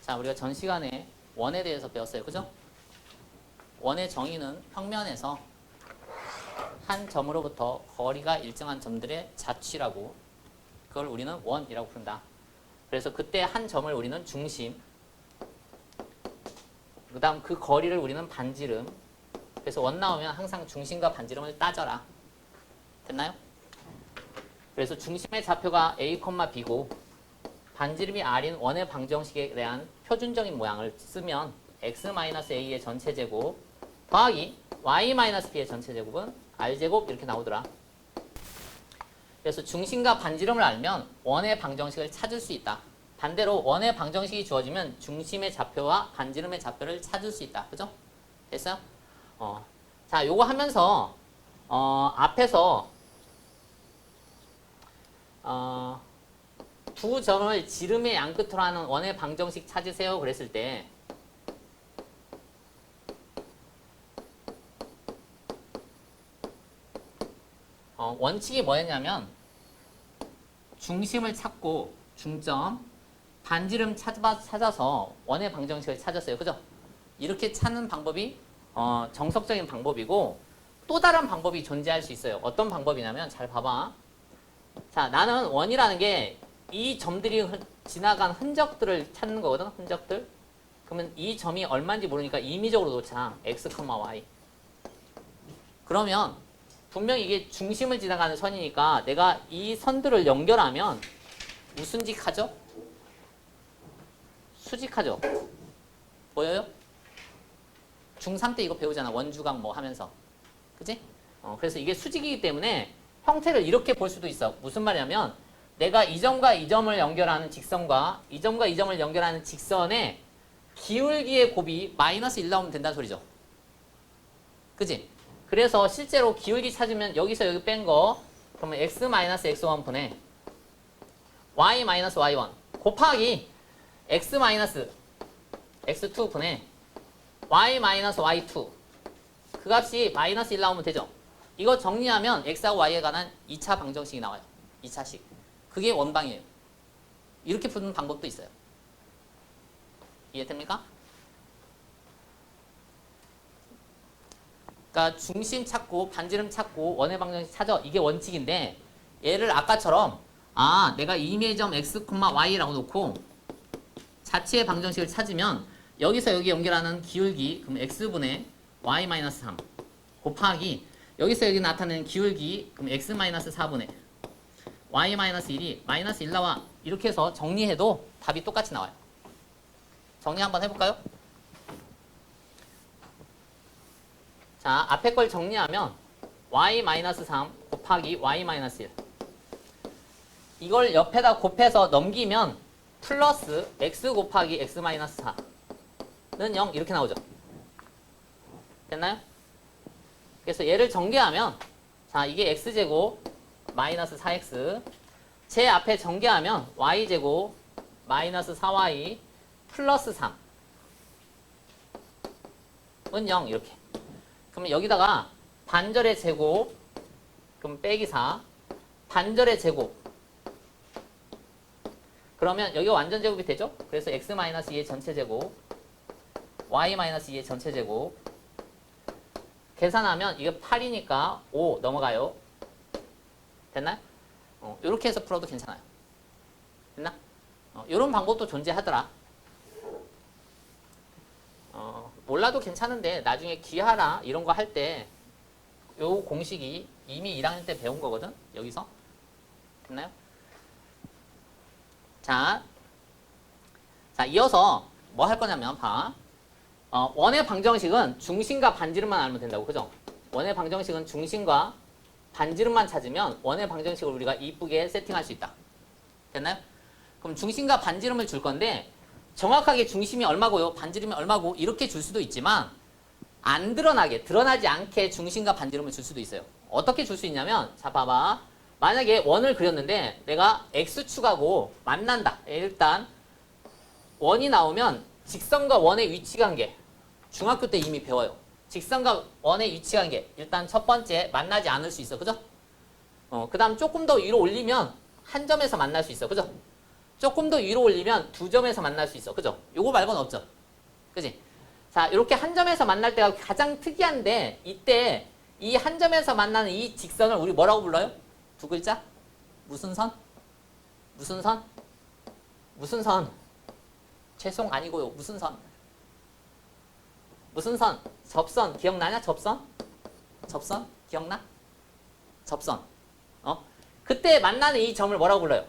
자, 우리가 전 시간에 원에 대해서 배웠어요. 그죠? 원의 정의는 평면에서 한 점으로부터 거리가 일정한 점들의 자취라고, 그걸 우리는 원이라고 부른다. 그래서 그때 한 점을 우리는 중심, 그 다음 그 거리를 우리는 반지름. 그래서 원 나오면 항상 중심과 반지름을 따져라. 됐나요? 그래서 중심의 좌표가 A, B고 반지름이 R인 원의 방정식에 대한 표준적인 모양을 쓰면 x-a의 전체 제곱 더하기 y-b의 전체 제곱은 r제곱 이렇게 나오더라. 그래서 중심과 반지름을 알면 원의 방정식을 찾을 수 있다. 반대로 원의 방정식이 주어지면 중심의 좌표와 반지름의 좌표를 찾을 수 있다. 그죠? 됐어요? 자, 요거 하면서 앞에서 두 점을 지름의 양끝으로 하는 원의 방정식 찾으세요 그랬을 때 원칙이 뭐였냐면 중심을 찾고 중점, 반지름 찾아서 원의 방정식을 찾았어요. 그죠? 이렇게 찾는 방법이 정석적인 방법이고 또 다른 방법이 존재할 수 있어요. 어떤 방법이냐면 잘 봐봐. 자, 나는 원이라는 게 이 점들이 지나간 흔적들을 찾는 거거든. 흔적들. 그러면 이 점이 얼마인지 모르니까 임의적으로 놓자. x, y. 그러면 분명히 이게 중심을 지나가는 선이니까 내가 이 선들을 연결하면 무슨직하죠? 수직하죠? 보여요? 중3 때 이거 배우잖아. 원주각 뭐 하면서. 그치? 그래서 이게 수직이기 때문에 형태를 이렇게 볼 수도 있어. 무슨 말이냐면 내가 이 점과 이 점을 연결하는 직선과 이 점과 이 점을 연결하는 직선의 기울기의 곱이 마이너스 1 나오면 된다는 소리죠. 그치? 그래서 실제로 기울기 찾으면 여기서 여기 뺀 거 그러면 x-x1 분의 y-y1 곱하기 x-x2 분의 y-y2 그 값이 마이너스 1 나오면 되죠. 이거 정리하면 x하고 y에 관한 2차 방정식이 나와요. 2차식. 그게 원방이에요. 이렇게 푸는 방법도 있어요. 이해됩니까? 그러니까 중심 찾고 반지름 찾고 원의 방정식 찾아. 이게 원칙인데 얘를 아까처럼 내가 임의의 점 x, y라고 놓고 자체의 방정식을 찾으면 여기서 여기 연결하는 기울기 그럼 x분의 y-3 곱하기 여기서 여기 나타내는 기울기 그럼 x-4분의 y-1이 마이너스 1 나와. 이렇게 해서 정리해도 답이 똑같이 나와요. 정리 한번 해볼까요? 자, 앞에 걸 정리하면 y-3 곱하기 y-1 이걸 옆에다 곱해서 넘기면 플러스 x 곱하기 x-4는 0 이렇게 나오죠. 됐나요? 그래서 얘를 전개하면 자, 이게 x제곱 마이너스 4x 제 앞에 전개하면 y제곱 마이너스 4y 플러스 3은 0 이렇게. 그러면 여기다가 반절의 제곱 그럼 빼기 4 반절의 제곱 그러면 여기가 완전 제곱이 되죠? 그래서 x-2의 전체 제곱 y-2의 전체 제곱 계산하면 이게 8이니까 5 넘어가요. 됐나요? 이렇게 해서 풀어도 괜찮아요. 됐나? 이런 방법도 존재하더라. 몰라도 괜찮은데 나중에 기하라 이런 거 할 때 요 공식이 이미 1학년 때 배운 거거든. 여기서. 됐나요? 자, 이어서 뭐 할 거냐면 봐. 원의 방정식은 중심과 반지름만 알면 된다고. 그죠? 원의 방정식은 중심과 반지름만 찾으면 원의 방정식을 우리가 이쁘게 세팅할 수 있다. 됐나요? 그럼 중심과 반지름을 줄 건데 정확하게 중심이 얼마고요? 반지름이 얼마고? 이렇게 줄 수도 있지만 안 드러나지 않게 중심과 반지름을 줄 수도 있어요. 어떻게 줄 수 있냐면 자 봐봐. 만약에 원을 그렸는데 내가 x축하고 만난다. 일단 원이 나오면 직선과 원의 위치관계 중학교 때 이미 배워요. 직선과 원의 위치관계 일단 첫 번째 만나지 않을 수 있어. 그죠? 그 다음 조금 더 위로 올리면 한 점에서 만날 수 있어. 그죠? 조금 더 위로 올리면 두 점에서 만날 수 있어. 그죠? 요거 말고는 없죠. 그지? 자, 이렇게 한 점에서 만날 때가 가장 특이한데 이때 이 한 점에서 만나는 이 직선을 우리 뭐라고 불러요? 두 글자? 무슨 선? 무슨 선? 무슨 선? 죄송 아니고요. 무슨 선? 무슨 선? 접선. 기억나냐? 접선? 접선? 기억나? 접선. 그때 만나는 이 점을 뭐라고 불러요?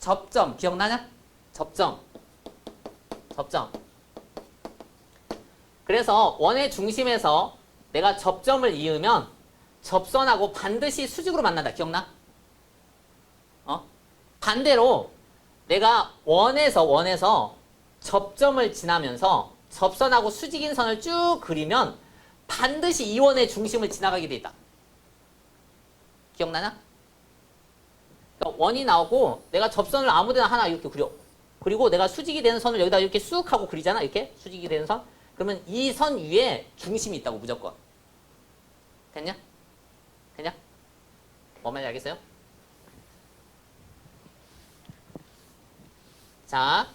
접점. 기억나냐? 접점. 접점. 그래서 원의 중심에서 내가 접점을 이으면 접선하고 반드시 수직으로 만난다. 기억나? 반대로 내가 원에서 접점을 지나면서 접선하고 수직인 선을 쭉 그리면 반드시 이 원의 중심을 지나가게 돼 있다. 기억나냐? 그러니까 원이 나오고 내가 접선을 아무데나 하나 이렇게 그려. 그리고 내가 수직이 되는 선을 여기다 이렇게 쑥 하고 그리잖아. 이렇게 수직이 되는 선. 그러면 이 선 위에 중심이 있다고 무조건. 됐냐? 됐냐? 뭔 말인지 알겠어요? 자,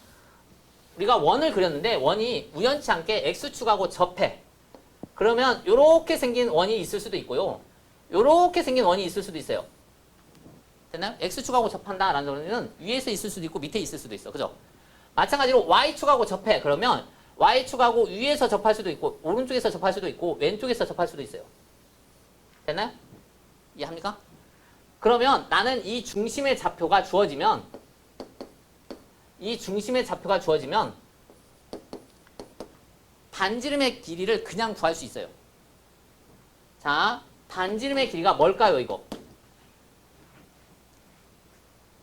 우리가 원을 그렸는데 원이 우연치 않게 x축하고 접해. 그러면 이렇게 생긴 원이 있을 수도 있고요. 이렇게 생긴 원이 있을 수도 있어요. 됐나요? x축하고 접한다라는 거는 위에서 있을 수도 있고 밑에 있을 수도 있어. 그죠? 마찬가지로 y축하고 접해. 그러면 y축하고 위에서 접할 수도 있고 오른쪽에서 접할 수도 있고 왼쪽에서 접할 수도 있어요. 됐나요? 이해합니까? 그러면 나는 이 중심의 좌표가 주어지면 반지름의 길이를 그냥 구할 수 있어요. 자, 반지름의 길이가 뭘까요, 이거?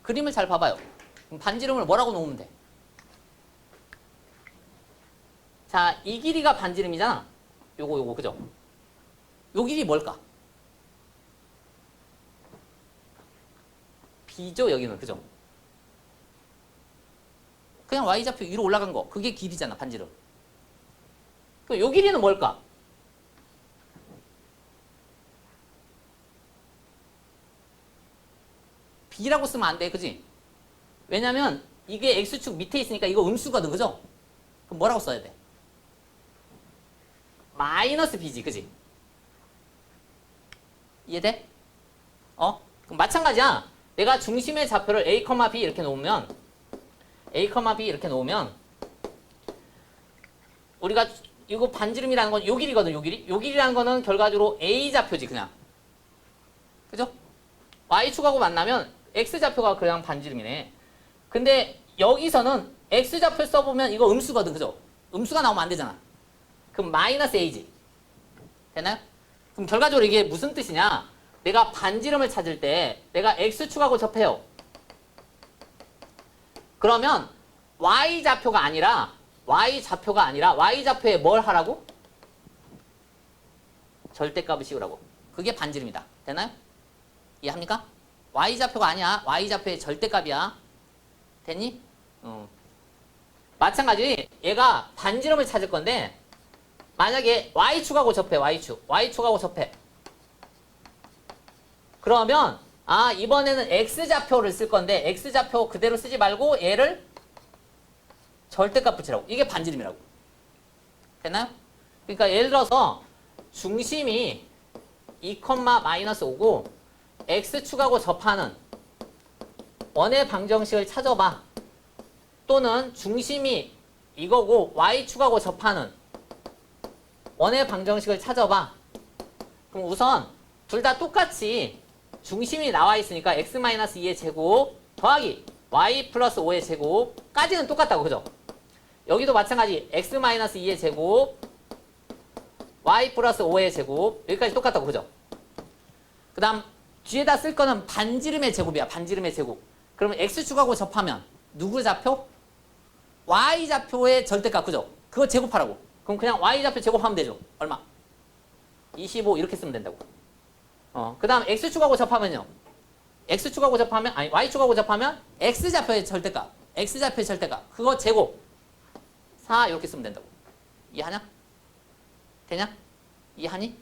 그림을 잘 봐봐요. 그럼 반지름을 뭐라고 놓으면 돼? 자, 이 길이가 반지름이잖아. 요거, 그죠? 요 길이 뭘까? B죠, 여기는. 그죠? 그냥 Y좌표 위로 올라간 거. 그게 길이잖아, 반지름. 그럼 요 길이는 뭘까? B라고 쓰면 안 돼, 그지? 왜냐면 이게 X축 밑에 있으니까 이거 음수거든, 그죠? 그럼 뭐라고 써야 돼? 마이너스 B지, 그지? 이해돼? 그럼 마찬가지야. 내가 중심의 좌표를 A, B 이렇게 놓으면 우리가 이거 반지름이라는 건 요 길이거든, 요 길이. 요 길이라는 거는 결과적으로 A 좌표지, 그냥. 그죠? Y축하고 만나면 X 좌표가 그냥 반지름이네. 근데 여기서는 X 좌표 써보면 이거 음수거든, 그죠? 음수가 나오면 안 되잖아. 그럼 마이너스 A지. 되나요? 그럼 결과적으로 이게 무슨 뜻이냐? 내가 반지름을 찾을 때 내가 X축하고 접해요. 그러면 Y좌표가 아니라 Y좌표에 뭘 하라고? 절대값을 씌우라고. 그게 반지름이다. 되나요? 이해합니까? Y좌표가 아니야. Y좌표의 절대값이야. 됐니? 마찬가지 얘가 반지름을 찾을 건데 만약에 Y축하고 접해. Y축하고 접해. 그러면 이번에는 X좌표를 쓸 건데 X좌표 그대로 쓰지 말고 얘를 절대값 붙이라고. 이게 반지름이라고. 됐나요? 그러니까 예를 들어서 중심이 2,-5고 X축하고 접하는 원의 방정식을 찾아봐. 또는 중심이 이거고 Y축하고 접하는 원의 방정식을 찾아봐. 그럼 우선 둘 다 똑같이 중심이 나와 있으니까 x-2의 제곱 더하기 y 플러스 5의 제곱까지는 똑같다고. 그죠? 여기도 마찬가지 x-2의 제곱 y 플러스 5의 제곱 여기까지 똑같다고. 그죠? 그 다음 뒤에다 쓸 거는 반지름의 제곱이야. 반지름의 제곱. 그러면 x축하고 접하면 누구 좌표? y좌표의 절대값. 그죠? 그거 제곱하라고. 그럼 그냥 y좌표 제곱하면 되죠. 얼마? 25 이렇게 쓰면 된다고. 그 다음 x축하고 접하면요. y축하고 접하면 x좌표의 절대값. x좌표의 절대값. 그거 제곱. 4 이렇게 쓰면 된다고. 이해하냐? 되냐? 이해하니?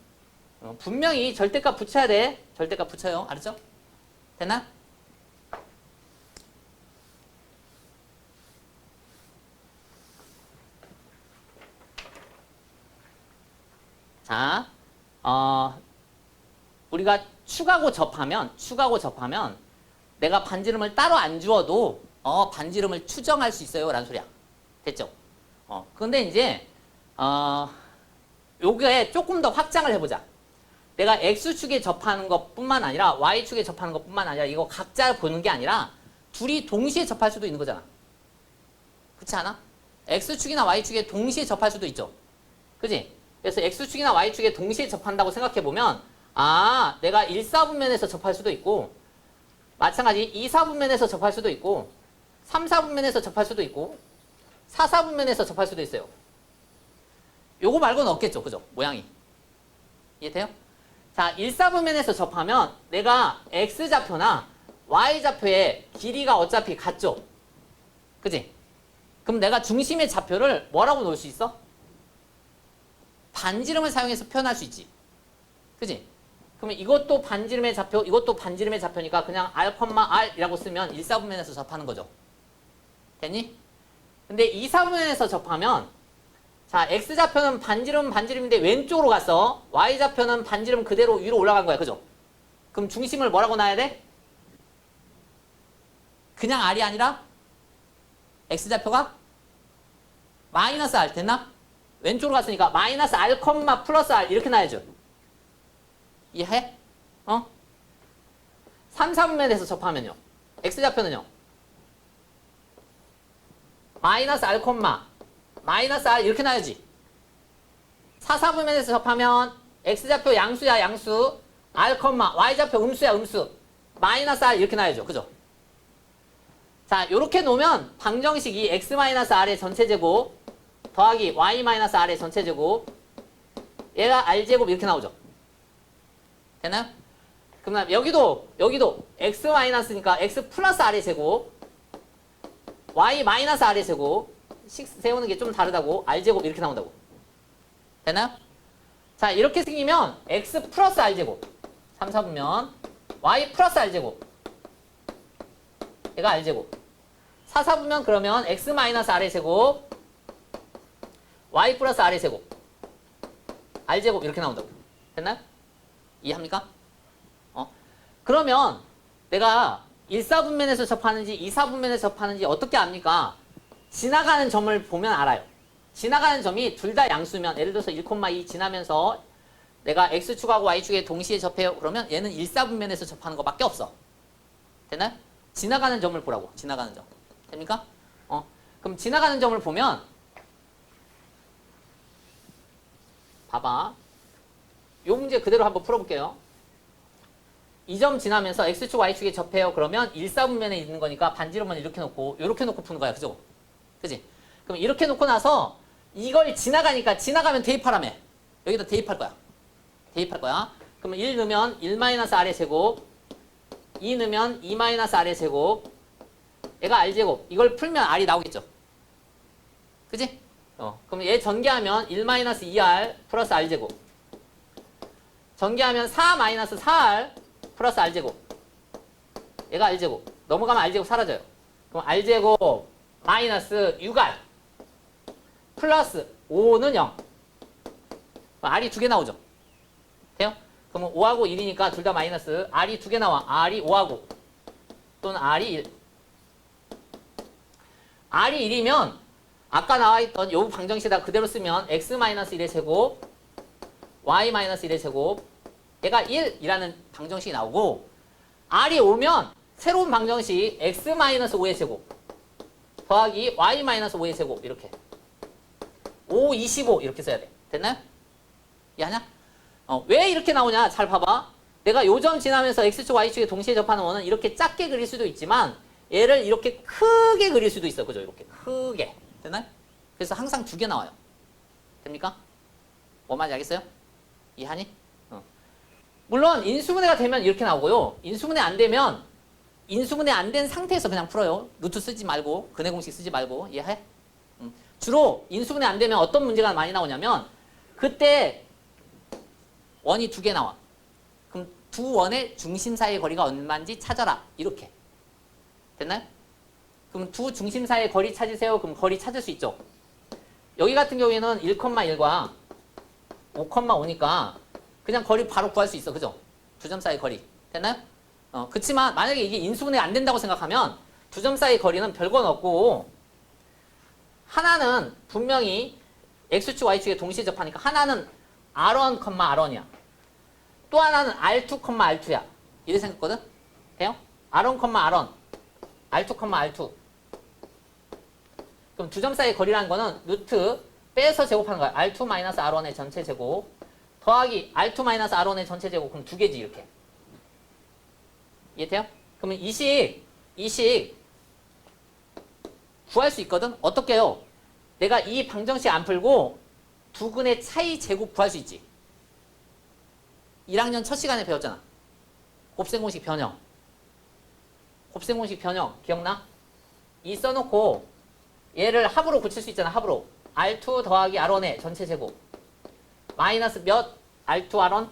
분명히 절대값 붙여야 돼. 절대값 붙여요. 알았죠? 됐나? 자, 우리가 축하고 접하면 내가 반지름을 따로 안 주어도 반지름을 추정할 수 있어요 라는 소리야. 됐죠? 근데 이제 요게 조금 더 확장을 해보자. 내가 X축에 접하는 것뿐만 아니라 Y축에 접하는 것뿐만 아니라 이거 각자 보는 게 아니라 둘이 동시에 접할 수도 있는 거잖아. 그렇지 않아? X축이나 Y축에 동시에 접할 수도 있죠. 그지? 그래서 X축이나 Y축에 동시에 접한다고 생각해보면 내가 1사분면에서 접할 수도 있고 마찬가지 2사분면에서 접할 수도 있고 3사분면에서 접할 수도 있고 4사분면에서 접할 수도 있어요. 요거 말고는 없겠죠. 그죠? 모양이. 이해돼요? 자, 1사분면에서 접하면 내가 X좌표나 Y좌표의 길이가 어차피 같죠? 그지? 그럼 내가 중심의 좌표를 뭐라고 놓을 수 있어? 반지름을 사용해서 표현할 수 있지. 그지? 그러면 이것도 반지름의 좌표, 이것도 반지름의 좌표니까 그냥 R, R이라고 쓰면 1사분면에서 접하는 거죠. 됐니? 근데 2사분면에서 접하면 자, X좌표는 반지름인데 왼쪽으로 갔어. Y좌표는 반지름 그대로 위로 올라간 거야. 그죠? 그럼 중심을 뭐라고 놔야 돼? 그냥 R이 아니라 X좌표가 마이너스 R 됐나? 왼쪽으로 갔으니까 마이너스 R, 플러스 R 이렇게 놔야죠. 이해해? 3, 4분면에서 접하면요. X좌표는요. 마이너스 R, 마이너스 R 이렇게 놔야지. 4, 4분면에서 접하면 X좌표 양수야 양수 R, Y좌표 음수야 음수 마이너스 R 이렇게 놔야죠. 그죠? 자, 요렇게 놓으면 방정식이 X-R의 전체제곱 더하기 Y-R의 전체제곱 얘가 R제곱 이렇게 나오죠. 됐나요? 그럼 여기도 X-니까 X 플러스 R의 제곱 Y-R의 제곱 식 세우는 게 좀 다르다고 R제곱 이렇게 나온다고. 됐나요? 자, 이렇게 생기면 X 플러스 R제곱 3, 4분면 Y 플러스 R제곱 얘가 R제곱 4, 4분면 그러면 X-R의 제곱 Y 플러스 R의 제곱 R제곱 이렇게 나온다고. 됐나요? 이해합니까? 그러면 내가 1사분면에서 접하는지 2사분면에서 접하는지 어떻게 압니까? 지나가는 점을 보면 알아요. 지나가는 점이 둘 다 양수면 예를 들어서 1,2 지나면서 내가 X축하고 Y축에 동시에 접해요. 그러면 얘는 1사분면에서 접하는 것밖에 없어. 됐나요? 지나가는 점을 보라고. 지나가는 점. 됩니까? 그럼 지나가는 점을 보면 봐봐. 요 문제 그대로 한번 풀어볼게요. 이 점 지나면서 X축, Y축에 접해요. 그러면 1사분면에 있는 거니까 반지름은 이렇게 놓고 이렇게 놓고 푸는 거야. 그죠? 그지? 그럼 이렇게 놓고 나서 이걸 지나가면 대입하라며. 여기다 대입할 거야. 대입할 거야. 그러면 1 넣으면 1-R의 제곱 2 넣으면 2-R의 제곱 얘가 R제곱. 이걸 풀면 R이 나오겠죠. 그지? 그럼 얘 전개하면 1-2R 플러스 R제곱 전개하면 4-4R 플러스 R제곱 얘가 R제곱 넘어가면 R제곱 사라져요. 그럼 R제곱 마이너스 6R 플러스 5는 0 R이 2개 나오죠. 돼요? 그러면 5하고 1이니까 둘 다 마이너스 R이 2개 나와. R이 5하고 또는 R이 1 R이 1이면 아까 나와있던 요 방정식에다 그대로 쓰면 X-1의 제곱 Y-1의 제곱 얘가 1이라는 방정식이 나오고 R이 오면 새로운 방정식 X-5의 제곱 더하기 Y-5의 제곱 이렇게 5, 25 이렇게 써야 돼. 됐나요? 이해하냐? 왜 이렇게 나오냐? 잘 봐봐. 내가 요 점 지나면서 X축, Y축에 동시에 접하는 원은 이렇게 작게 그릴 수도 있지만 얘를 이렇게 크게 그릴 수도 있어. 그죠? 이렇게 크게. 됐나요? 그래서 항상 2개 나와요. 됩니까? 뭐 말인지 알겠어요? 이해하니? 물론 인수분해가 되면 이렇게 나오고요. 인수분해 안 된 상태에서 그냥 풀어요. 루트 쓰지 말고 근해 공식 쓰지 말고. 이해해? 주로 인수분해 안 되면 어떤 문제가 많이 나오냐면 그때 원이 2개 나와. 그럼 두 원의 중심 사이의 거리가 얼마인지 찾아라. 이렇게. 됐나요? 그럼 두 중심 사이의 거리 찾으세요. 그럼 거리 찾을 수 있죠. 여기 같은 경우에는 1,1과 5,5니까 그냥 거리 바로 구할 수 있어. 그죠? 두 점 사이 거리. 됐나요? 그치만 만약에 이게 인수분해 안 된다고 생각하면 두 점 사이 거리는 별건 없고 하나는 분명히 X축, Y축에 동시에 접하니까 하나는 R1, R1이야. 또 하나는 R2, R2야. 이렇게 생겼거든? 돼요? R1, R1, R2, R2. 그럼 두 점 사이 거리라는 거는 루트 빼서 제곱하는 거야. R2-R1의 전체 제곱 더하기 R2-R1의 전체 제곱. 그럼 두 개지 이렇게. 이해돼요? 그러면 이식 구할 수 있거든? 어떻게 해요? 내가 이 방정식 안 풀고 두 근의 차이 제곱 구할 수 있지. 1학년 첫 시간에 배웠잖아. 곱셈공식 변형. 곱셈공식 변형 기억나? 이 써놓고 얘를 합으로 고칠 수 있잖아. 합으로. R2 더하기 R1의 전체 제곱. 마이너스 몇? R2 R1?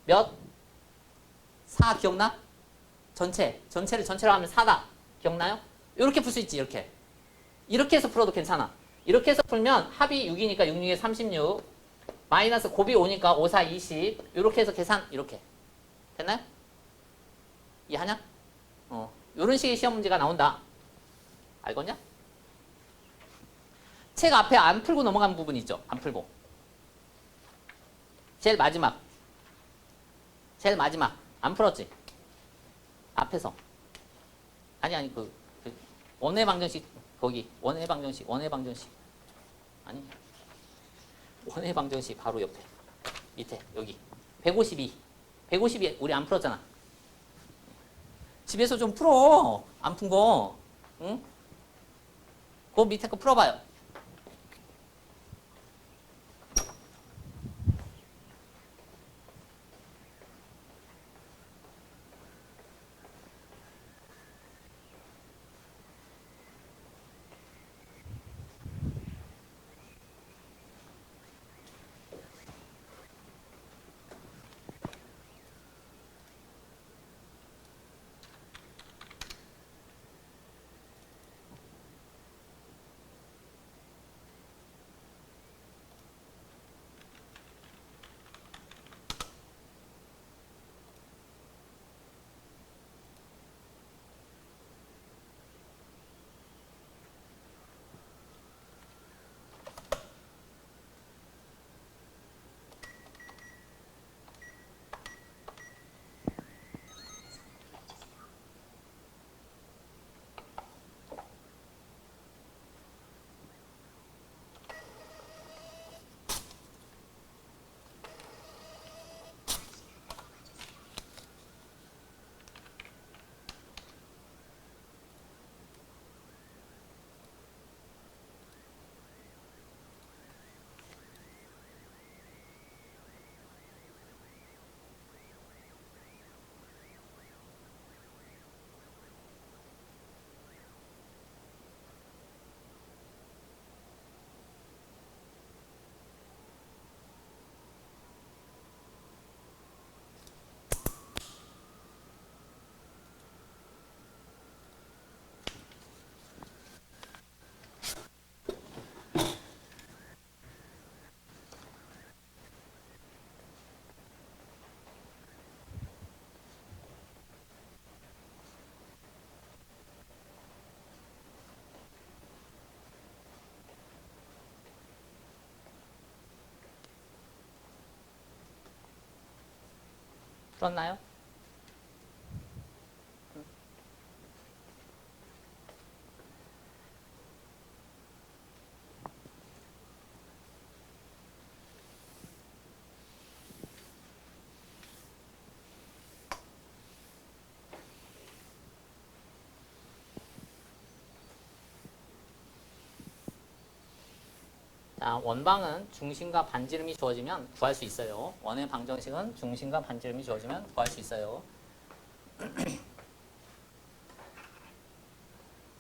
몇? 4 기억나? 전체를 전체로 하면 4다. 기억나요? 이렇게 풀 수 있지. 이렇게 해서 풀어도 괜찮아. 이렇게 해서 풀면 합이 6이니까 6, 6에 36 마이너스 곱이 5니까 5, 4, 20 이렇게 해서 계산 이렇게. 됐나요? 이해하냐? 이런 식의 시험 문제가 나온다. 알겠냐? 책 앞에 안 풀고 넘어간 부분 있죠? 안 풀고. 제일 마지막. 안 풀었지? 앞에서. 아니 그 원의 방정식 거기 원의 방정식 아니 원의 방정식 바로 옆에 밑에 여기 152 우리 안 풀었잖아. 집에서 좀 풀어. 안 푼 거. 응? 그 밑에 거 풀어봐요. 풀었나요? 자, 원방은 중심과 반지름이 주어지면 구할 수 있어요. 원의 방정식은 중심과 반지름이 주어지면 구할 수 있어요.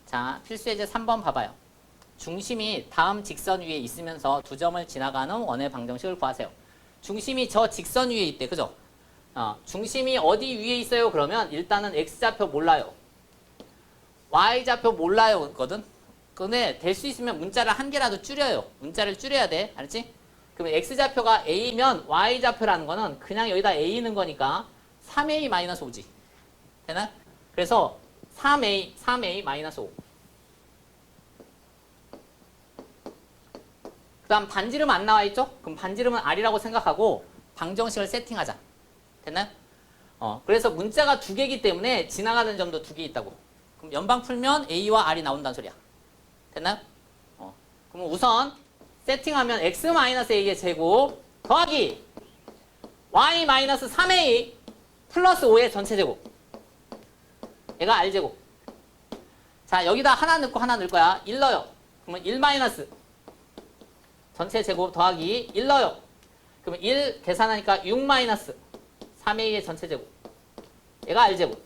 자, 필수예제 3번 봐봐요. 중심이 다음 직선 위에 있으면서 두 점을 지나가는 원의 방정식을 구하세요. 중심이 저 직선 위에 있대. 그죠? 중심이 어디 위에 있어요? 그러면 일단은 X좌표 몰라요. Y좌표 몰라요. 거든? 근데 될 수 있으면 문자를 한 개라도 줄여요. 문자를 줄여야 돼. 알았지? 그러면 x좌표가 a면 y좌표라는 거는 그냥 여기다 a 넣은 거니까 3a-5지. 되나? 그래서 3a-5. 그 다음 반지름 안 나와 있죠? 그럼 반지름은 r이라고 생각하고 방정식을 세팅하자. 됐나요? 그래서 문자가 두 개이기 때문에 지나가는 점도 두 개 있다고. 그럼 연방 풀면 a와 r이 나온다는 소리야. 됐나요? 그럼 우선 세팅하면 x-a의 제곱 더하기 y-3a 플러스 5의 전체 제곱. 얘가 r제곱. 자, 여기다 하나 넣고 하나 넣을 거야. 1 넣어요. 그러면 1 마이너스 전체 제곱 더하기 1 넣어요. 그러면 1 계산하니까 6 마이너스 3a의 전체 제곱. 얘가 r제곱.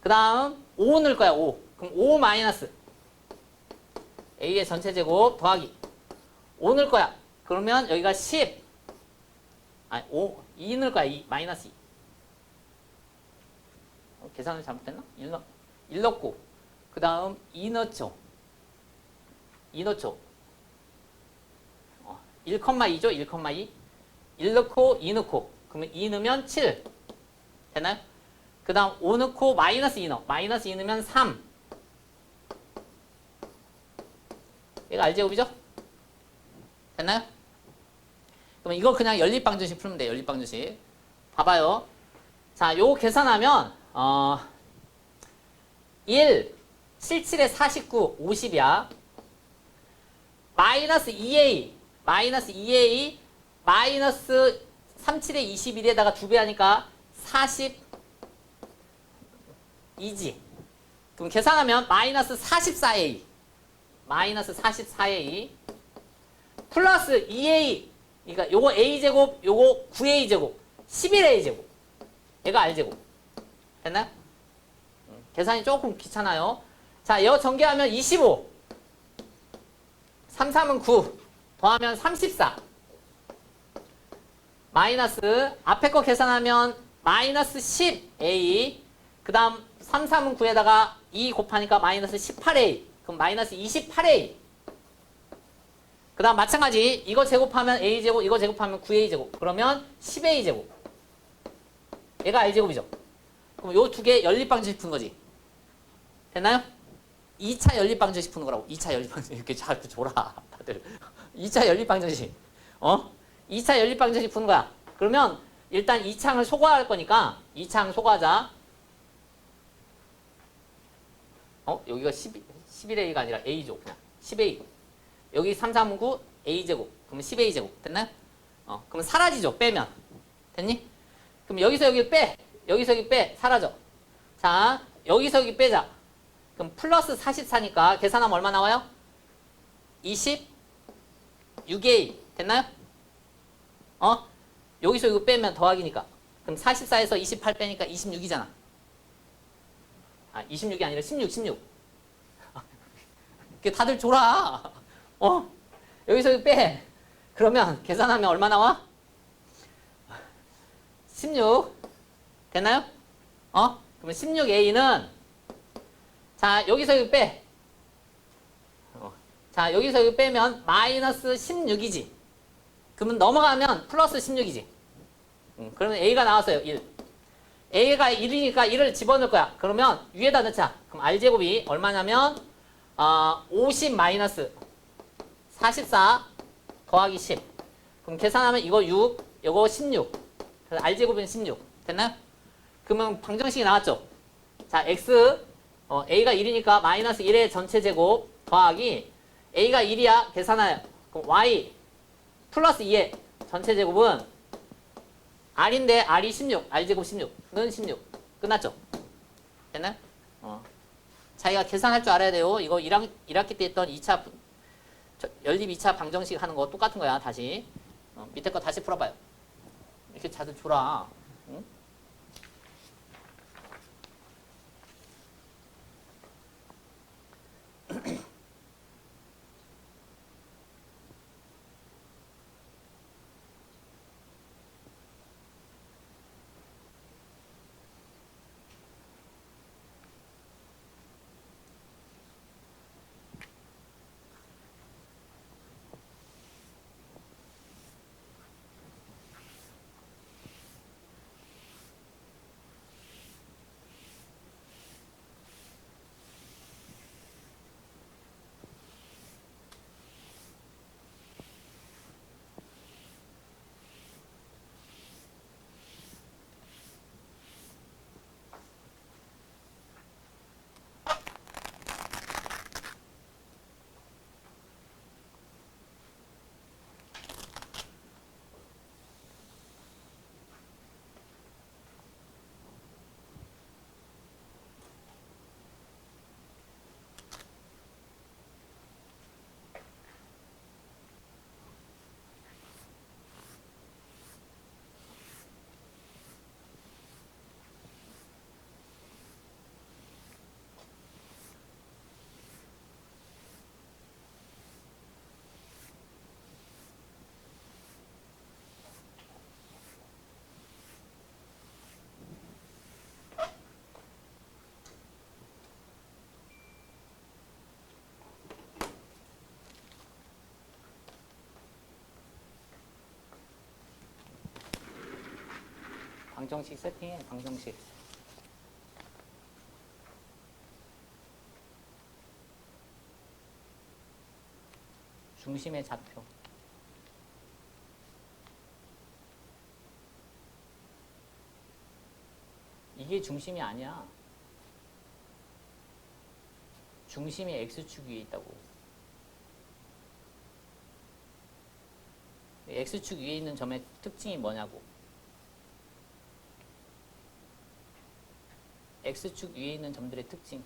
그 다음 5 넣을 거야. 5. 그럼 5 마이너스 a의 전체 제곱 더하기 5 넣을 거야. 그러면 여기가 10. 아니 2 넣을 거야. 2 마이너스 2. 계산을 잘못했나? 1 넣고 그 다음 2 넣죠. 2 넣죠. 1,2죠. 1,2. 1 넣고 2 넣고 그러면 2 넣으면 7. 되나요? 그 다음 5 넣고 마이너스 2 넣어. 마이너스 2 넣으면 3. 얘가 r제곱이죠? 됐나요? 그럼 이거 그냥 연립방정식 풀면 돼요. 연립방정식. 봐봐요. 자, 요거 계산하면 1, 77에 49, 50이야. 마이너스 2a, 마이너스 2a, 마이너스 37에 21에다가 2배 하니까 42지. 그럼 계산하면 마이너스 44a, 마이너스 44a 플러스 2a, 그러니까 요거 a제곱, 요거 9a제곱, 11a제곱. 얘가 r제곱. 됐나요? 계산이 조금 귀찮아요. 자, 이거 전개하면 25. 3, 3은 9. 더하면 34. 마이너스, 앞에 거 계산하면 마이너스 10a. 그 다음 3, 3은 9에다가 2 곱하니까 마이너스 18a. 그럼 마이너스 28a. 그 다음 마찬가지. 이거 제곱하면 a제곱, 이거 제곱하면 9a제곱. 그러면 10a제곱. 얘가 r제곱이죠. 그럼 요 두 개 연립방정식 푸는 거지. 됐나요? 2차 연립방정식 푸는 거라고. 2차 연립방정식. 이렇게 자꾸 줘라, 다들. 2차 연립방정식. 2차 연립방정식 푸는 거야. 그러면 일단 2창을 소거할 거니까 2창 소거하자. 여기가 11a가 아니라 a죠. 그냥 10a. 여기 3, 3, 9 a제곱. 그러면 10a제곱. 됐나요? 그러면 사라지죠. 빼면. 됐니? 그럼 여기서 여기 빼. 여기서 여기 빼. 사라져. 자, 여기서 여기 빼자. 그럼 플러스 44니까 계산하면 얼마 나와요? 26a. 됐나요? 여기서 이거 빼면 더하기니까. 그럼 44에서 28 빼니까 26이잖아. 26이 아니라 16. 다들 줘라. 여기서 이거 빼. 그러면 계산하면 얼마 나와? 16. 됐나요? 그러면 16a는 자, 여기서 이거 빼. 자, 여기서 이거 빼면 마이너스 16이지. 그러면 넘어가면 플러스 16이지. 그러면 a가 나왔어요. 1. a가 1이니까 1을 집어넣을 거야. 그러면 위에다 넣자. 그럼 r제곱이 얼마냐면 50 마이너스 44 더하기 10. 그럼 계산하면 이거 6, 이거 16. 그래서 r제곱은 16. 됐나요? 그러면 방정식이 나왔죠. 자, x a가 1이니까 마이너스 1의 전체 제곱 더하기 a가 1이야. 계산하여. 그럼 y 플러스 2의 전체 제곱은 r인데 r이 16, r제곱 16는 16. 끝났죠? 됐나요? 자기가 계산할 줄 알아야 돼요. 이거 1학기 때 했던 2차 연립 2차 방정식 하는 거 똑같은 거야. 다시 밑에 거 다시 풀어봐요. 이렇게 자주 줘라. 응? 방정식 세팅해, 방정식. 중심의 좌표. 이게 중심이 아니야. 중심이 X축 위에 있다고. X축 위에 있는 점의 특징이 뭐냐고. X축 위에 있는 점들의 특징.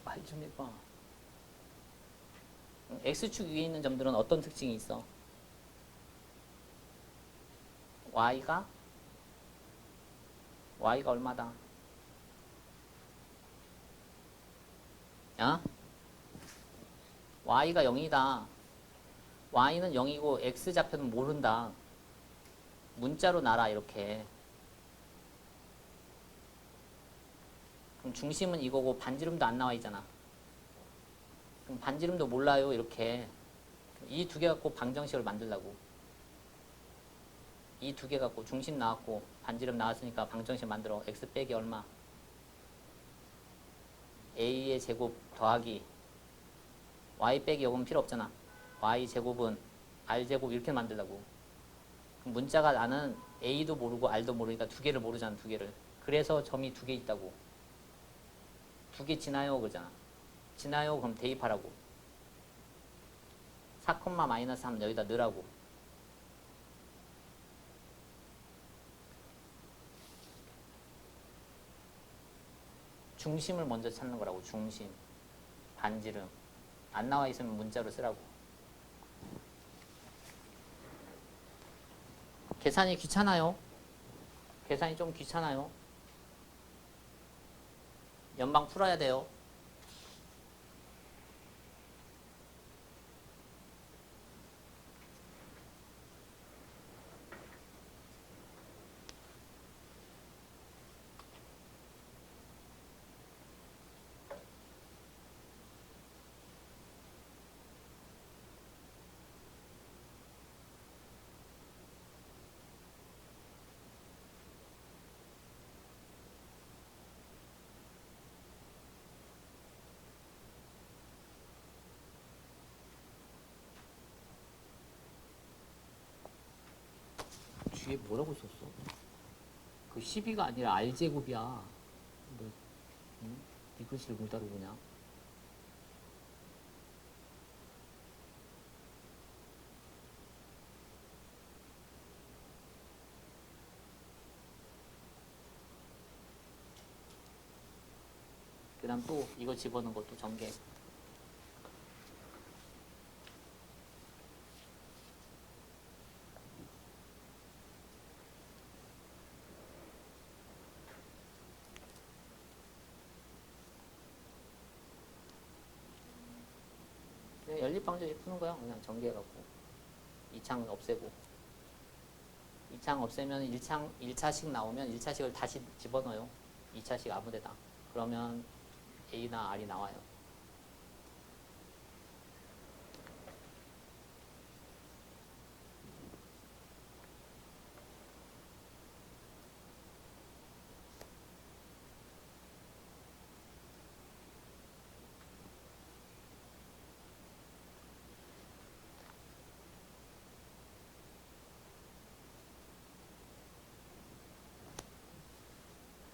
말 좀 해봐. X축 위에 있는 점들은 어떤 특징이 있어? Y가 얼마다? 야? Y가 0이다. Y는 0이고 X좌표는 모른다. 문자로 놔라 이렇게. 그럼 중심은 이거고 반지름도 안 나와 있잖아. 그럼 반지름도 몰라요 이렇게. 이 두 개 갖고 방정식을 만들라고. 이 두 개 갖고 중심 나왔고 반지름 나왔으니까 방정식 만들어. X 빼기 얼마? A의 제곱 더하기 Y 빼기 0은 필요 없잖아. Y 제곱은 R 제곱 이렇게 만들라고. 그럼 문자가 나는 A도 모르고 R도 모르니까 두 개를 모르잖아. 두 개를. 그래서 점이 두 개 있다고. 두 개 지나요 그러잖아. 지나요 그럼 대입하라고. 4,-3 여기다 넣으라고. 중심을 먼저 찾는 거라고. 중심, 반지름. 안 나와 있으면 문자로 쓰라고. 계산이 귀찮아요? 계산이 좀 귀찮아요? 연방 풀어야 돼요. 뒤에 뭐라고 썼어? 그 12가 아니라 R제곱이야. 뭐, 응? 이 글씨를 못 다루고냐? 그 다음 또 이거 집어넣은 것도 전개. 그냥 연립방정식 푸는 거야. 그냥 전개해갖고. 2창 없애고. 2창 없애면 1차식 나오면 1차식을 다시 집어넣어요. 2차식 아무데나. 그러면 A나 R이 나와요.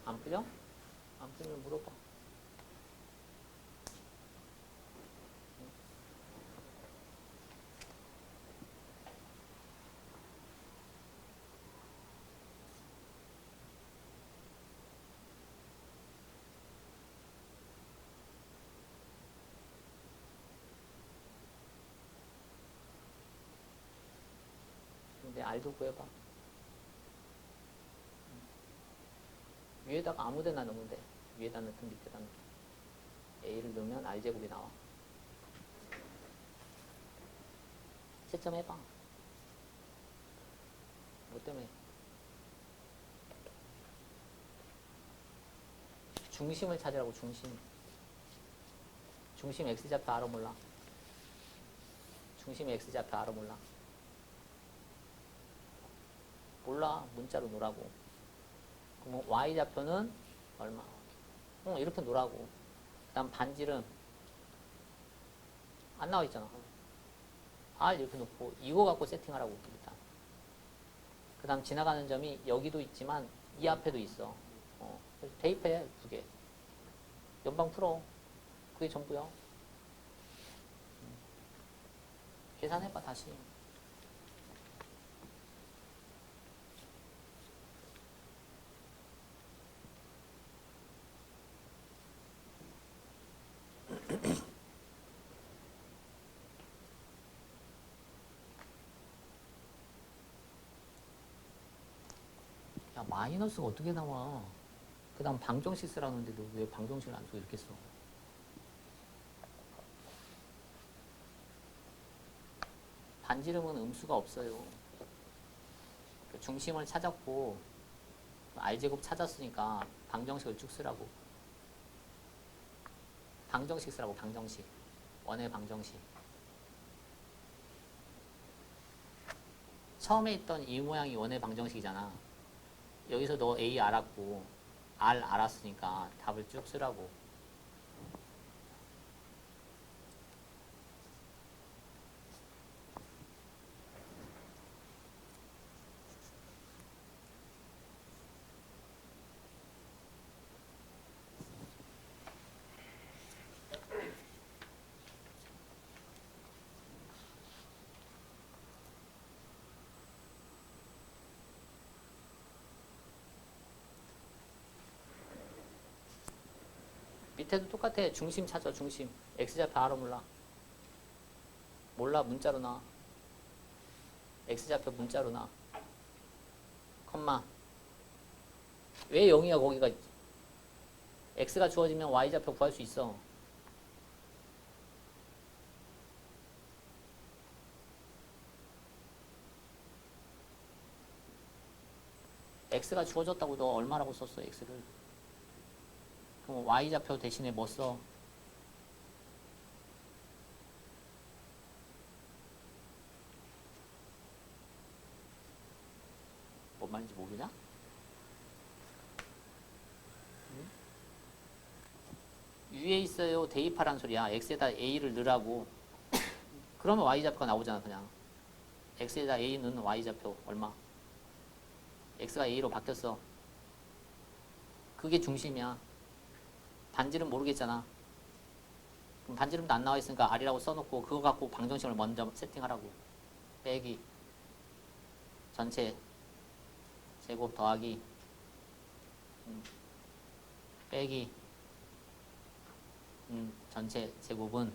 안 풀려? 안 풀리면 물어봐. 근데 R도 구해봐. 위에다가 아무데나 넣으면 돼. 위에다 넣든 밑에다 넣든. A를 넣으면 R제곱이 나와. 채점해봐. 뭐 때문에? 중심을 찾으라고. 중심. 중심 X좌표 알아 몰라? 중심의 x좌표 알아 몰라? 몰라. 문자로 놓으라고. 그럼 y좌표는 얼마? 이렇게 놓으라고. 그 다음 반지름 안 나와 있잖아. R 이렇게 놓고 이거 갖고 세팅하라고 일단. 그 다음 지나가는 점이 여기도 있지만 이 앞에도 있어. 그래서 대입해 2개. 연방 풀어. 그게 전부야. 계산해봐 다시. 야, 마이너스가 어떻게 나와? 그 다음 방정식 쓰라는데도 왜 방정식을 안 쓰고 이렇게 써? 반지름은 음수가 없어요. 중심을 찾았고 R제곱 찾았으니까 방정식을 쭉 쓰라고. 방정식 쓰라고. 방정식. 원의 방정식. 처음에 있던 이 모양이 원의 방정식이잖아. 여기서 너 A 알았고 R 알았으니까 답을 쭉 쓰라고. 밑에도 똑같아. 중심 찾아. 중심. X좌표 알아 몰라? 몰라. 문자로 나. X좌표 문자로 나. 컴마. 왜 0이야 거기가 있지? X가 주어지면 Y좌표 구할 수 있어. X가 주어졌다고 너 얼마라고 썼어 X를? 그럼 Y좌표 대신에 뭐 써? 뭔 말인지 모르냐? 위에 있어요. 대입하란 소리야. X에다 A를 넣으라고. 그러면 Y좌표가 나오잖아 그냥. X에다 A 넣는 Y좌표 얼마? X가 A로 바뀌었어. 그게 중심이야. 반지름 모르겠잖아. 그럼 반지름도 안 나와 있으니까 R이라고 써놓고 그거 갖고 방정식을 먼저 세팅하라고. 빼기 전체 제곱 더하기 빼기 전체 제곱은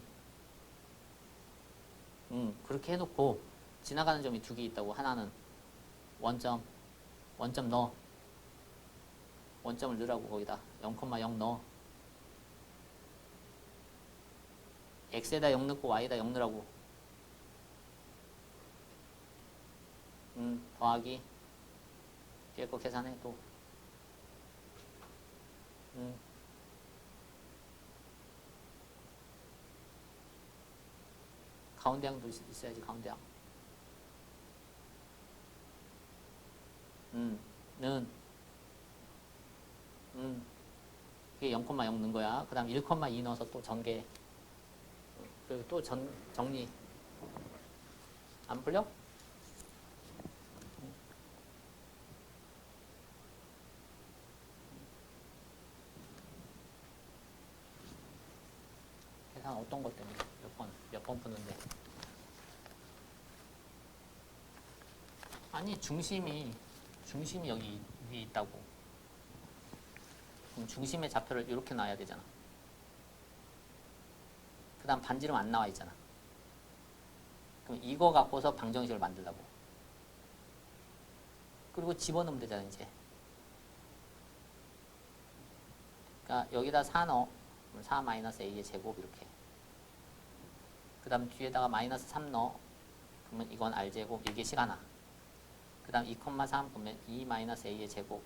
그렇게 해놓고 지나가는 점이 2개 있다고. 하나는 원점 넣어. 원점을 넣으라고. 거기다 0,0 넣어. X에다 0 넣고 Y에다 0 넣으라고. 더하기 뒤에 거 계산해 또. 가운데항도 있어야지. 가운데항. 는 그게 0,0 넣은 거야. 그 다음 1,2 넣어서 또 전개. 그리고 또 정리. 안 풀려? 계산 어떤 것 때문에 몇 번 푸는데. 아니 중심이 여기 위에 있다고. 그럼 중심의 좌표를 이렇게 놔야 되잖아. 그 다음 반지름 안 나와 있잖아. 그럼 이거 갖고서 방정식을 만들라고. 그리고 집어넣으면 되잖아 이제. 그러니까 여기다 4 넣어. 4 마이너스 a의 제곱 이렇게. 그 다음 뒤에다가 마이너스 3 넣어. 그러면 이건 r제곱. 이게 시간아. 그 다음 2,3 보면 2 마이너스 a의 제곱.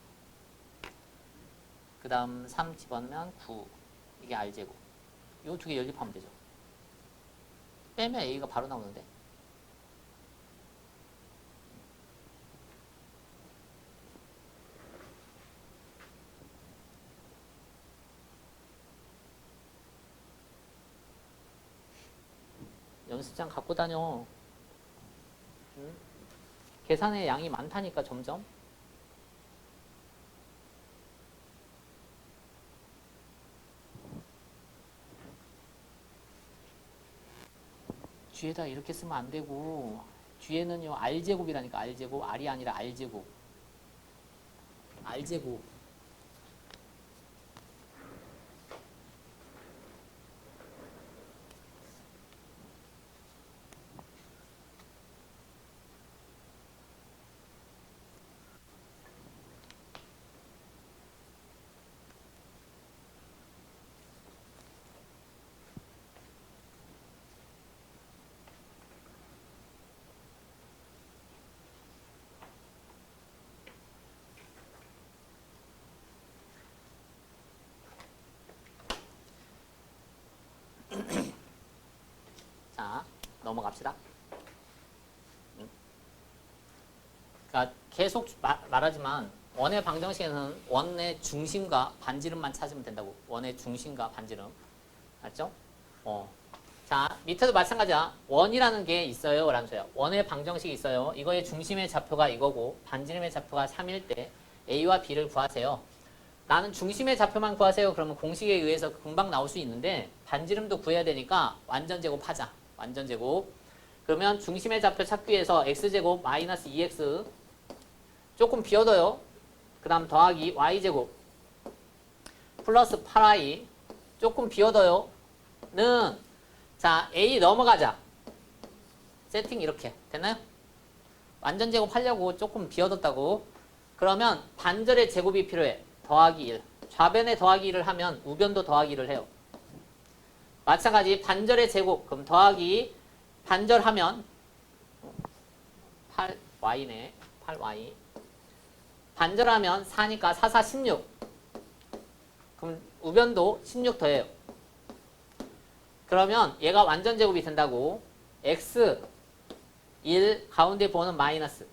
그 다음 3 집어넣으면 9. 이게 r제곱. 이 2개 연립하면 되죠. 빼면 a가 바로 나오는데. 연습장 갖고 다녀. 응? 계산의 양이 많다니까 점점. 뒤에다 이렇게 쓰면 안 되고 뒤에는요 R제곱이라니까. R제곱. R이 아니라 R제곱. R제곱. 자, 넘어갑시다. 그러니까 계속 말하지만 원의 방정식에는 원의 중심과 반지름만 찾으면 된다고. 원의 중심과 반지름. 알죠? 자, 밑에도 마찬가지야. 원이라는 게 있어요. 라는 소리야. 원의 방정식이 있어요. 이거의 중심의 좌표가 이거고 반지름의 좌표가 3일 때 A와 B를 구하세요. 나는 중심의 좌표만 구하세요. 그러면 공식에 의해서 금방 나올 수 있는데 반지름도 구해야 되니까 완전 제곱하자. 완전 제곱. 그러면 중심의 좌표 찾기 위해서 x제곱 마이너스 2x 조금 비워둬요. 그 다음 더하기 y제곱 플러스 8y 조금 비워둬요. 는 자 a 넘어가자. 세팅 이렇게 됐나요? 완전 제곱하려고 조금 비워뒀다고. 그러면 반절의 제곱이 필요해. 더하기 1. 좌변에 더하기 1을 하면 우변도 더하기 1을 해요. 마찬가지 반절의 제곱. 그럼 더하기 반절하면 8y네. 8y. 반절하면 4니까 4, 4, 16. 그럼 우변도 16 더해요. 그러면 얘가 완전 제곱이 된다고. x 1 가운데 보는 마이너스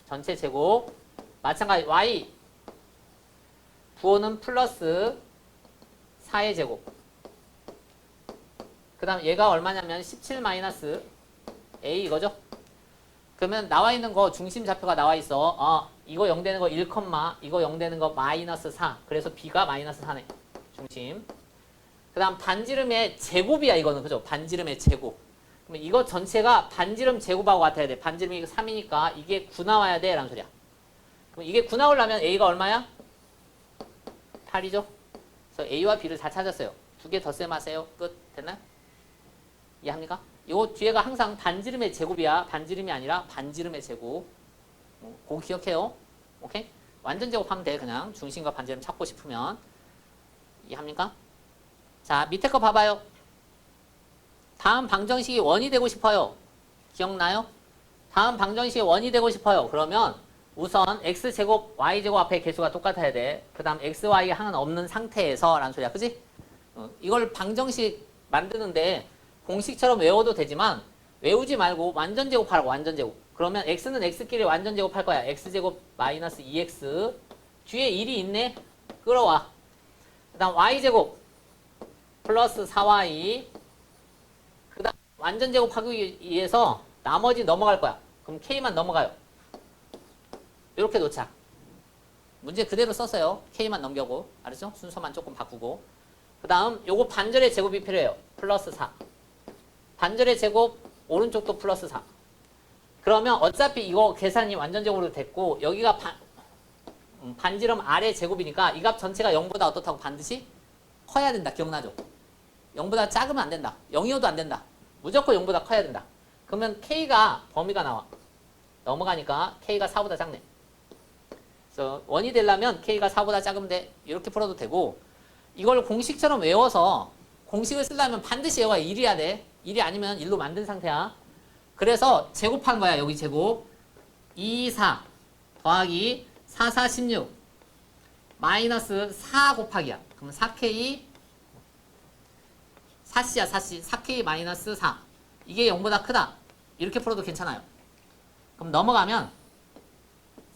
전체 제곱. 마찬가지 y 부호는 플러스 4의 제곱. 그 다음 얘가 얼마냐면 17 마이너스 a 이거죠. 그러면 나와 있는 거 중심 좌표가 나와 있어. 이거 0 되는 거 1, 이거 0 되는 거 마이너스 4. 그래서 b가 마이너스 4네. 중심. 그 다음 반지름의 제곱이야 이거는. 그죠? 반지름의 제곱. 그러면 이거 전체가 반지름 제곱하고 같아야 돼. 반지름이 3이니까 이게 9 나와야 돼 라는 소리야. 그럼 이게 9 나오려면 a가 얼마야? 8이죠? 그래서 a와 b를 다 찾았어요. 두 개 덧셈 하세요. 끝. 됐나요? 이해합니까? 요 뒤에가 항상 반지름의 제곱이야. 반지름이 아니라 반지름의 제곱. 그거 기억해요. 오케이? 완전 제곱하면 돼. 그냥 중심과 반지름 찾고 싶으면. 이해합니까? 자, 밑에 거 봐봐요. 다음 방정식이 원이 되고 싶어요. 기억나요? 다음 방정식이 원이 되고 싶어요. 그러면 우선 x제곱, y제곱 앞에 개수가 똑같아야 돼. 그 다음 x, y가 하나 없는 상태에서 라는 소리야. 그지? 이걸 방정식 만드는데 공식처럼 외워도 되지만 외우지 말고 완전 제곱하라고. 완전 제곱. 그러면 x는 x끼리 완전 제곱할 거야. x제곱 마이너스 2x 뒤에 1이 있네. 끌어와. 그 다음 y제곱 플러스 4y 그 다음 완전 제곱하기 위해서 나머지 넘어갈 거야. 그럼 k만 넘어가요. 이렇게 놓자. 문제 그대로 썼어요. k만 넘겨고. 알았죠? 순서만 조금 바꾸고. 그 다음 요거 반절의 제곱이 필요해요. 플러스 4. 반절의 제곱 오른쪽도 플러스 4. 그러면 어차피 이거 계산이 완전 제곱으로 됐고 여기가 반지름 아래 제곱이니까 이 값 전체가 0보다 어떻다고? 반드시 커야 된다. 기억나죠? 0보다 작으면 안 된다. 0이어도 안 된다. 무조건 0보다 커야 된다. 그러면 k가 범위가 나와. 넘어가니까 k가 4보다 작네. 그래서 원이 되려면 k가 4보다 작으면 돼. 이렇게 풀어도 되고 이걸 공식처럼 외워서 공식을 쓰려면 반드시 얘가 1이어야 돼. 1이 아니면 1로 만든 상태야. 그래서 제곱한 거야. 여기 제곱 2, 4 더하기 4, 4, 16 마이너스 4 곱하기야. 그럼 4k 4c야 4c 4k 마이너스 4 이게 0보다 크다. 이렇게 풀어도 괜찮아요. 그럼 넘어가면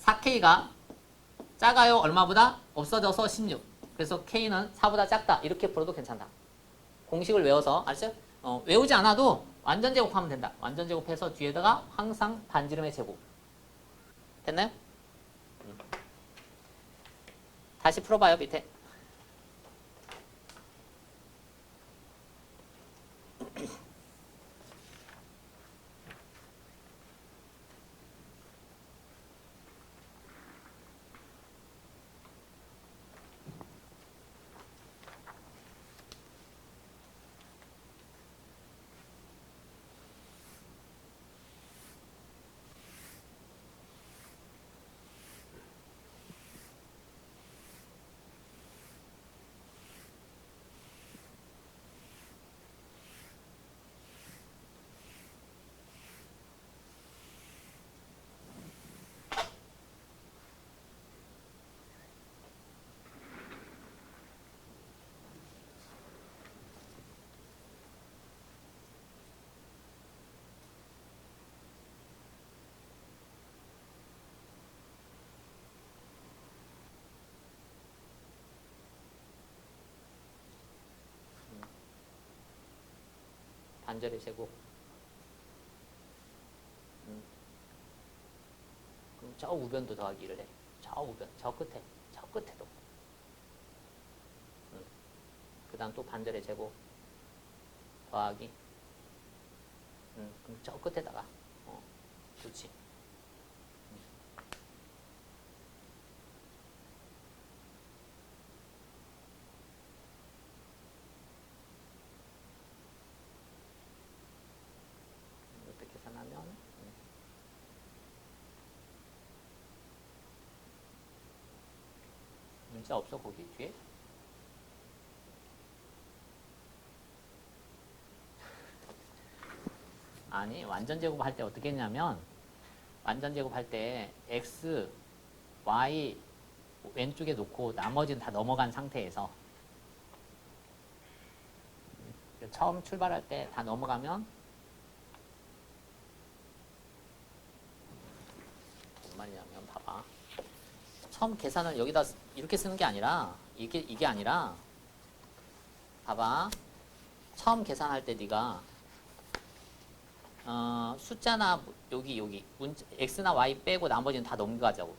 4k가 작아요. 얼마보다? 없어져서 16. 그래서 k는 4보다 작다. 이렇게 풀어도 괜찮다. 공식을 외워서. 알았죠? 외우지 않아도 완전 제곱하면 된다. 완전 제곱해서 뒤에다가 항상 반지름의 제곱. 됐나요? 다시 풀어봐요, 밑에. 반절의 제곱. 그럼 저 우변도 더하기를 해. 저 우변, 저 끝에도. 그 다음 또 반절의 제곱 더하기. 그럼 저 끝에다가. 그렇지. 이렇게 계산하면 문제 없어 거기 뒤에? 아니 완전 제곱할 때 어떻게 했냐면 완전 제곱할 때 x, y 왼쪽에 놓고 나머지는 다 넘어간 상태에서 처음 출발할 때 다 넘어가면 뭔 말이냐면 봐봐. 처음 계산을 여기다 이렇게 쓰는 게 아니라 이게 아니라 봐봐. 처음 계산할 때 네가 숫자나 여기 x나 y 빼고 나머지는 다 넘어가자고.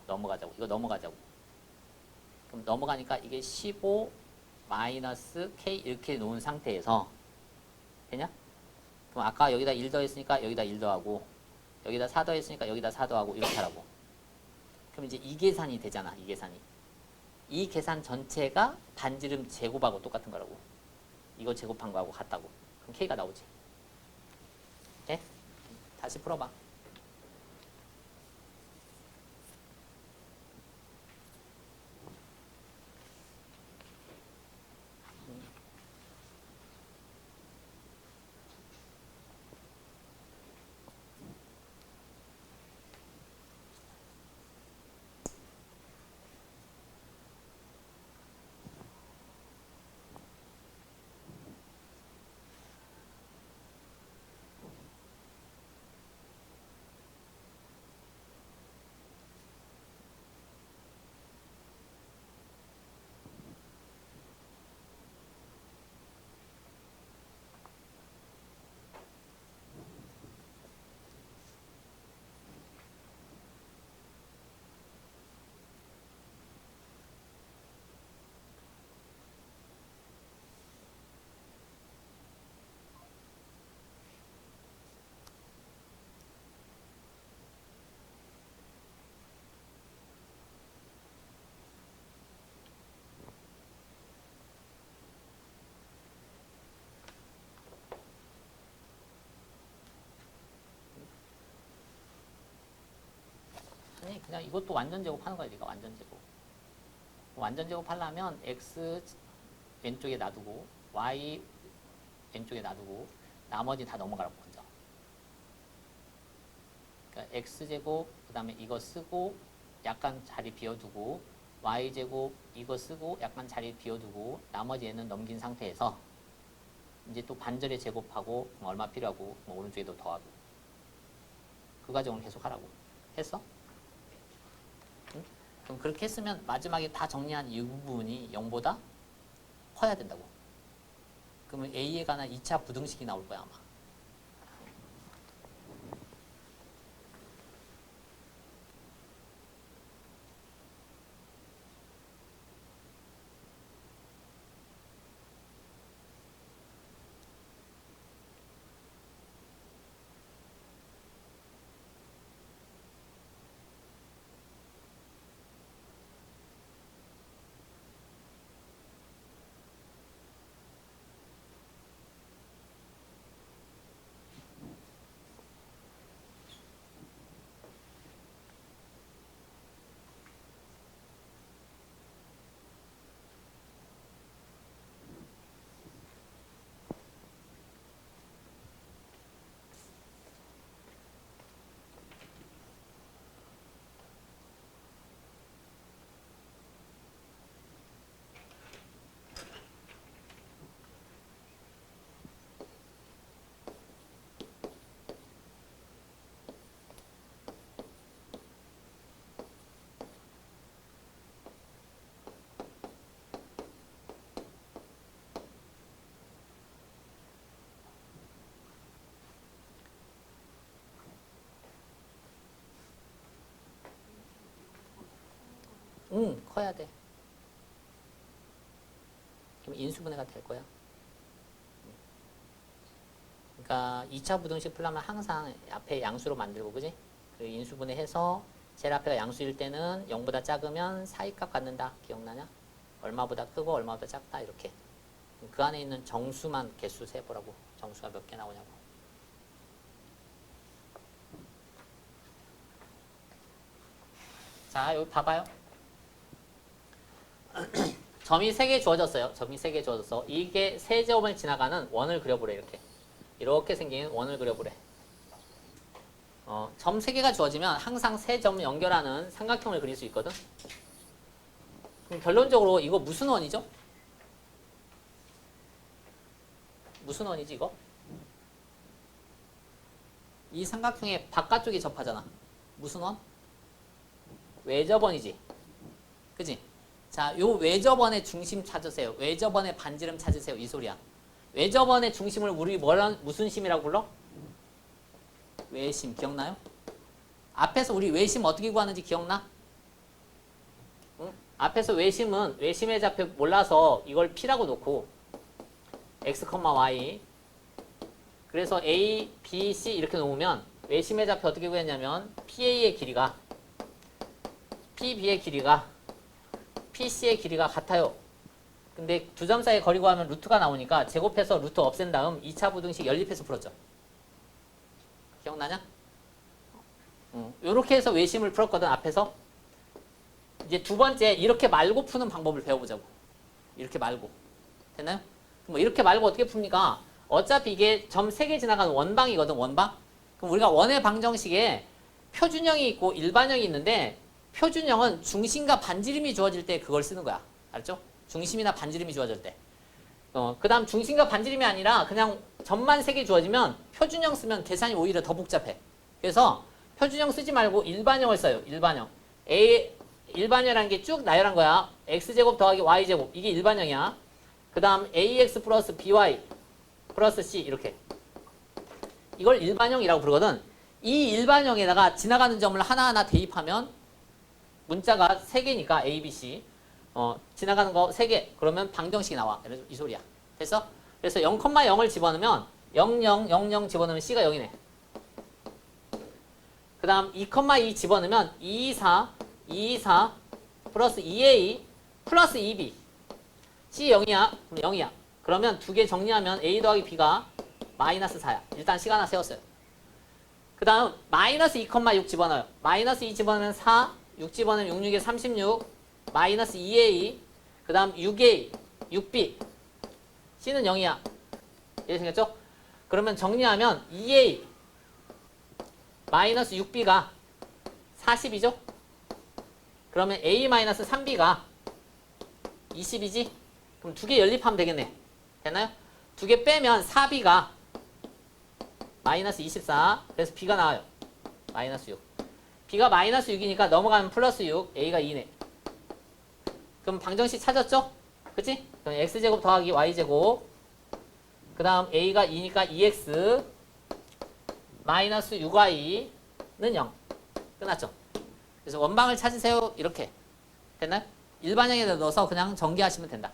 이거 넘어가자고. 그럼 넘어가니까 이게 15 마이너스 k 이렇게 놓은 상태에서 되냐? 그럼 아까 여기다 1 더했으니까 여기다 1 더하고 여기다 4 더했으니까 여기다 4 더하고 이렇게 하라고. 그럼 이제 이 계산이 되잖아. 이 계산이. 이 계산 전체가 반지름 제곱하고 똑같은 거라고. 이거 제곱한 거하고 같다고. 그럼 k가 나오지. 네? 다시 풀어봐. 아니 그냥 이것도 완전 제곱하는 거야. 네가 완전 제곱. 완전 제곱하려면 x 왼쪽에 놔두고 y 왼쪽에 놔두고 나머지 다 넘어가라고 먼저. 그러니까 x제곱 그 다음에 이거 쓰고 약간 자리 비워두고 y제곱 이거 쓰고 약간 자리 비워두고 나머지 얘는 넘긴 상태에서 이제 또 반절에 제곱하고 얼마 필요하고 오른쪽에도 더하고 그 과정을 계속 하라고. 했어? 응? 그럼 그렇게 했으면 마지막에 다 정리한 이 부분이 0보다 커야 된다고. 그러면 A에 관한 2차 부등식이 나올 거야 아마. 응, 커야 돼. 그럼 인수분해가 될 거야. 그러니까 2차 부등식 풀려면 항상 앞에 양수로 만들고, 그지? 그리고 인수분해해서 제일 앞에가 양수일 때는 0보다 작으면 사이값 갖는다. 기억나냐? 얼마보다 크고 얼마보다 작다. 이렇게. 그 안에 있는 정수만 개수 세보라고. 정수가 몇 개 나오냐고. 자, 여기 봐봐요. 점이 3개 주어졌어요. 점이 3개 주어졌어. 이게 세제곱을 지나가는 원을 그려보래. 이렇게. 이렇게 생긴 원을 그려보래. 점 3개가 주어지면 항상 세 점 연결하는 삼각형을 그릴 수 있거든. 그럼 결론적으로 이거 무슨 원이죠? 무슨 원이지 이거? 이 삼각형의 바깥쪽이 접하잖아. 무슨 원? 외접원이지. 그지? 자, 요 외접원의 중심 찾으세요. 외접원의 반지름 찾으세요. 이 소리야. 외접원의 중심을 우리 무슨 심이라고 불러? 외심. 기억나요? 앞에서 우리 외심 어떻게 구하는지 기억나? 응? 앞에서 외심은 외심의 좌표 몰라서 이걸 P라고 놓고 X, Y 그래서 A, B, C 이렇게 놓으면 외심의 좌표 어떻게 구했냐면 PA의 길이가 PB의 길이가 PC의 길이가 같아요. 근데 두 점 사이의 거리 구하면 루트가 나오니까 제곱해서 루트 없앤 다음 2차 부등식 연립해서 풀었죠. 기억나냐? 요렇게 해서 외심을 풀었거든 앞에서. 이제 두 번째 이렇게 말고 푸는 방법을 배워보자고. 이렇게 말고. 됐나요? 그럼 이렇게 말고 어떻게 풉니까? 어차피 이게 점 3개 지나가는 원방이거든. 원방. 그럼 우리가 원의 방정식에 표준형이 있고 일반형이 있는데 표준형은 중심과 반지름이 주어질 때 그걸 쓰는 거야. 알았죠? 중심이나 반지름이 주어질 때. 그 다음 중심과 반지름이 아니라 그냥 점만 3개 주어지면 표준형 쓰면 계산이 오히려 더 복잡해. 그래서 표준형 쓰지 말고 일반형을 써요. 일반형. 일반형이라는 게 쭉 나열한 거야. x제곱 더하기 y제곱. 이게 일반형이야. 그 다음 ax 플러스 by 플러스 c 이렇게. 이걸 일반형이라고 부르거든. 이 일반형에다가 지나가는 점을 하나하나 대입하면 문자가 3개니까 a, b, c. 지나가는 거 3개. 그러면 방정식이 나와. 이 소리야. 됐어? 그래서 0,0을 집어넣으면 0, 0, 0, 0 집어넣으면 c가 0이네. 그 다음 2,2 집어넣으면 2, 4, 2, 4 플러스 2a 플러스 2b. c 0이야. 그럼 0이야. 그러면 두 개 정리하면 a 더하기 b가 마이너스 4야. 일단 c가 하나 세웠어요. 그 다음 마이너스 2,6 집어넣어요. 마이너스 2 집어넣으면 4, 6 집어넣으면 6, 6에 36, 마이너스 2a, 그 다음 6a, 6b. c는 0이야. 이해가 생겼죠? 그러면 정리하면 2a 마이너스 6b가 40이죠? 그러면 a 마이너스 3b가 20이지? 그럼 두 개 연립하면 되겠네. 됐나요? 두 개 빼면 4b가 마이너스 24. 그래서 b가 나와요. 마이너스 6. b가 마이너스 6이니까 넘어가면 플러스 6. a가 2네. 그럼 방정식 찾았죠? 그치? 그럼 x제곱 더하기 y제곱. 그 다음 a가 2니까 2x 마이너스 6y는 0. 끝났죠? 그래서 원방을 찾으세요. 이렇게. 됐나요? 일반형에다 넣어서 그냥 전개하시면 된다.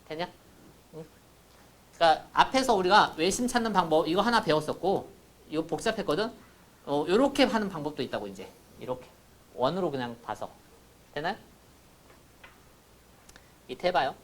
됐냐? 응? 그러니까 앞에서 우리가 외심 찾는 방법 이거 하나 배웠었고 이거 복잡했거든? 요렇게 하는 방법도 있다고 이제. 이렇게. 원으로 그냥 봐서. 됐나요? 이때 해봐요.